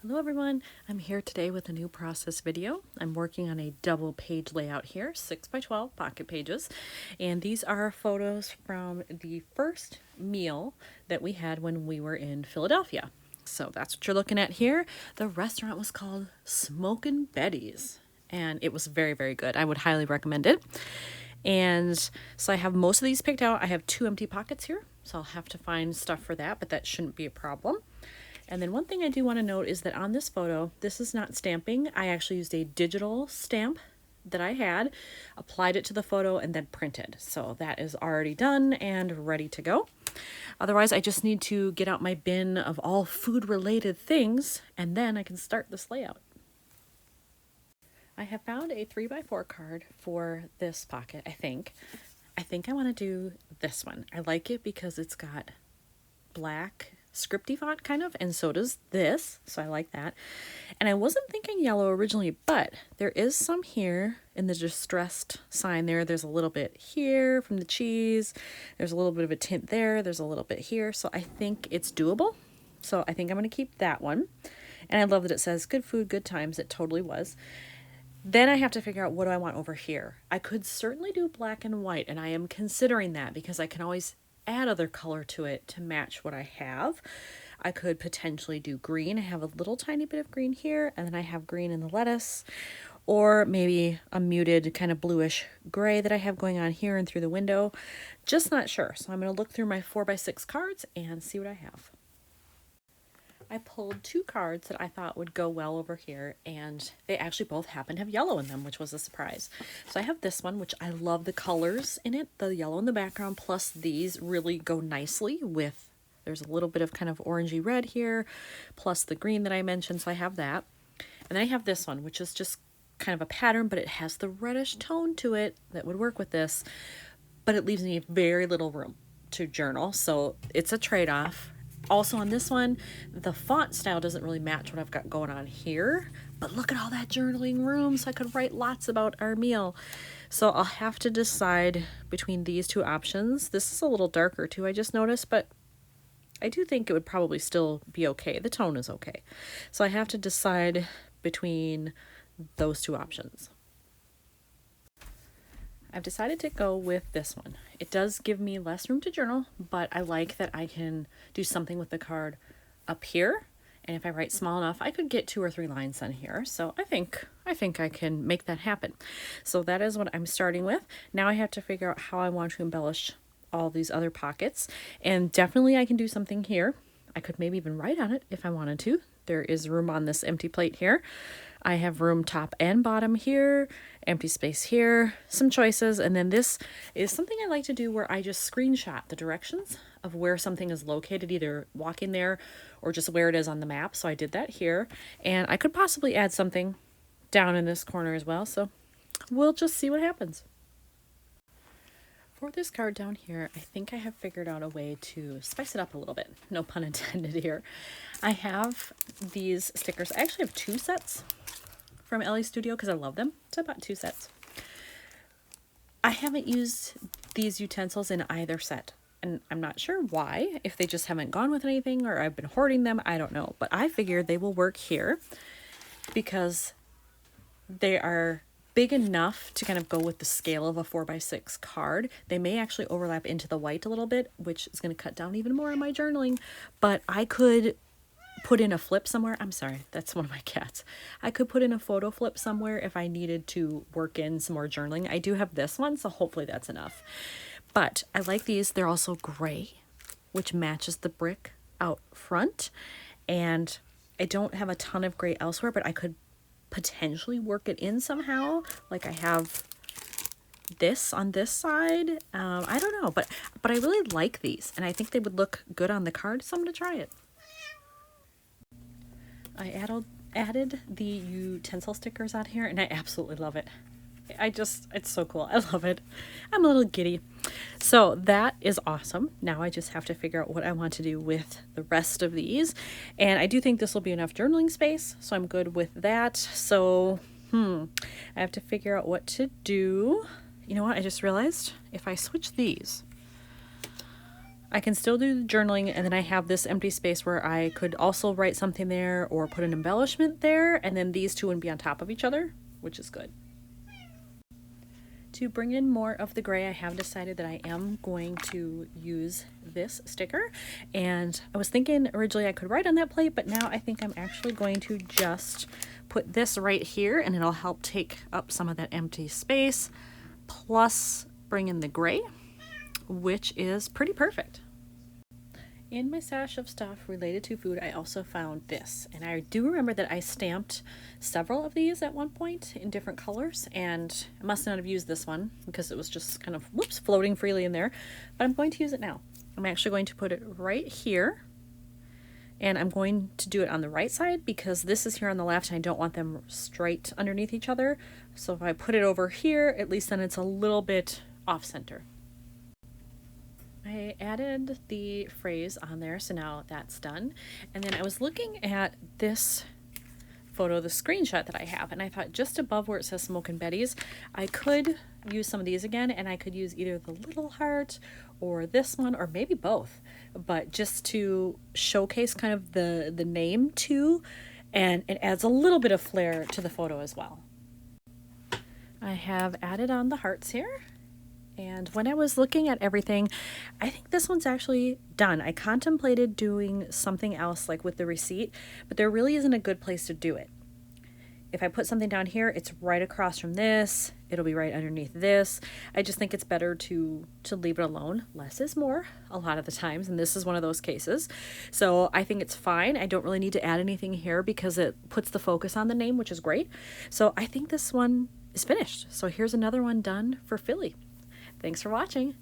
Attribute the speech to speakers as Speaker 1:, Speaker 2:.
Speaker 1: Hello everyone, I'm here today with a new process video. I'm working on a double page layout here, 6x12 pocket pages, and these are photos from the first meal that we had when we were in Philadelphia. So that's what you're looking at here. The restaurant was called Smokin Betty's, and it was very, very good. I would highly recommend it. And so I have most of these picked out. I have 2 empty pockets here, so I'll have to find stuff for that, but that shouldn't be a problem. And then one thing I do want to note is that on this photo, this is not stamping. I actually used a digital stamp that I had, applied it to the photo, and then printed. So that is already done and ready to go. Otherwise, I just need to get out my bin of all food-related things, and then I can start this layout. I have found a 3x4 card for this pocket, I think. I want to do this one. I like it because it's got black scripty font kind of, and so does this, so I like that. And I wasn't thinking yellow originally, but there is some here in the distressed sign there. There's a little bit here from the cheese, there's a little bit of a tint there, there's a little bit here, so I think it's doable. So I think I'm going to keep that one. And I love that it says good food, good times. It totally was. Then I have to figure out what do I want over here. I could certainly do black and white, and I am considering that because I can always add other color to it to match what I have. I could potentially do green. I have a little tiny bit of green here, and then I have green in the lettuce, or maybe a muted kind of bluish gray that I have going on here and through the window. Just not sure. So I'm going to look through my 4x6 cards and see what I have. I pulled 2 cards that I thought would go well over here, and they actually both happen to have yellow in them, which was a surprise. So I have this one, which I love the colors in it. The yellow in the background plus these really go nicely with, there's a little bit of kind of orangey red here, plus the green that I mentioned, so I have that. And then I have this one, which is just kind of a pattern, but it has the reddish tone to it that would work with this, but it leaves me very little room to journal, so it's a trade-off. Also on this one, the font style doesn't really match what I've got going on here, but look at all that journaling room, so I could write lots about our meal. So I'll have to decide between these 2 options. This is a little darker too, I just noticed, but I do think it would probably still be okay. The tone is okay. So I have to decide between those 2 options. I've decided to go with this one. It does give me less room to journal, but I like that I can do something with the card up here. And if I write small enough, I could get 2 or 3 lines on here. So I think I can make that happen. So that is what I'm starting with. Now I have to figure out how I want to embellish all these other pockets. And definitely I can do something here. I could maybe even write on it if I wanted to. There is room on this empty plate here. I have room top and bottom here, empty space here, some choices, and then this is something I like to do where I just screenshot the directions of where something is located, either walking there or just where it is on the map. So I did that here, and I could possibly add something down in this corner as well, so we'll just see what happens. For this card down here, I think I have figured out a way to spice it up a little bit. No pun intended here. I have these stickers. I actually have 2 sets from LA Studio because I love them. So I bought 2 sets. I haven't used these utensils in either set, and I'm not sure why. If they just haven't gone with anything or I've been hoarding them, I don't know. But I figured they will work here because they are big enough to kind of go with the scale of a 4x6 card. They may actually overlap into the white a little bit, which is going to cut down even more on my journaling, but I could put in a flip somewhere. I'm sorry, that's one of my cats. I could put in a photo flip somewhere if I needed to work in some more journaling. I do have this one, so hopefully that's enough. But I like these. They're also gray, which matches the brick out front. And I don't have a ton of gray elsewhere, but I could potentially work it in somehow. Like I have this on this side. I don't know, but I really like these, and I think they would look good on the card, so I'm going to try it. I added the utensil stickers on here, and I absolutely love it. It's so cool. I love it. I'm a little giddy. So that is awesome. Now I just have to figure out what I want to do with the rest of these. And I do think this will be enough journaling space, so I'm good with that. So, I have to figure out what to do. You know what? I just realized if I switch these, I can still do the journaling, and then I have this empty space where I could also write something there or put an embellishment there, and then these two would be on top of each other, which is good. To bring in more of the gray, I have decided that I am going to use this sticker, and I was thinking originally I could write on that plate, but now I think I'm actually going to just put this right here, and it'll help take up some of that empty space, plus bring in the gray, which is pretty perfect. In my stash of stuff related to food, I also found this, and I do remember that I stamped several of these at one point in different colors, and I must not have used this one because it was just kind of, whoops, floating freely in there, but I'm going to use it now. I'm actually going to put it right here, and I'm going to do it on the right side because this is here on the left and I don't want them straight underneath each other. So if I put it over here, at least then it's a little bit off center. I added the phrase on there, so now that's done. And then I was looking at this photo, the screenshot that I have, and I thought just above where it says Smokin Betty's, I could use some of these again, and I could use either the little heart or this one, or maybe both, but just to showcase kind of the name too, and it adds a little bit of flair to the photo as well. I have added on the hearts here. And when I was looking at everything, I think this one's actually done. I contemplated doing something else like with the receipt, but there really isn't a good place to do it. If I put something down here, it's right across from this. It'll be right underneath this. I just think it's better to leave it alone. Less is more a lot of the times, and this is one of those cases. So I think it's fine. I don't really need to add anything here because it puts the focus on the name, which is great. So I think this one is finished. So here's another one done for Philly. Thanks for watching.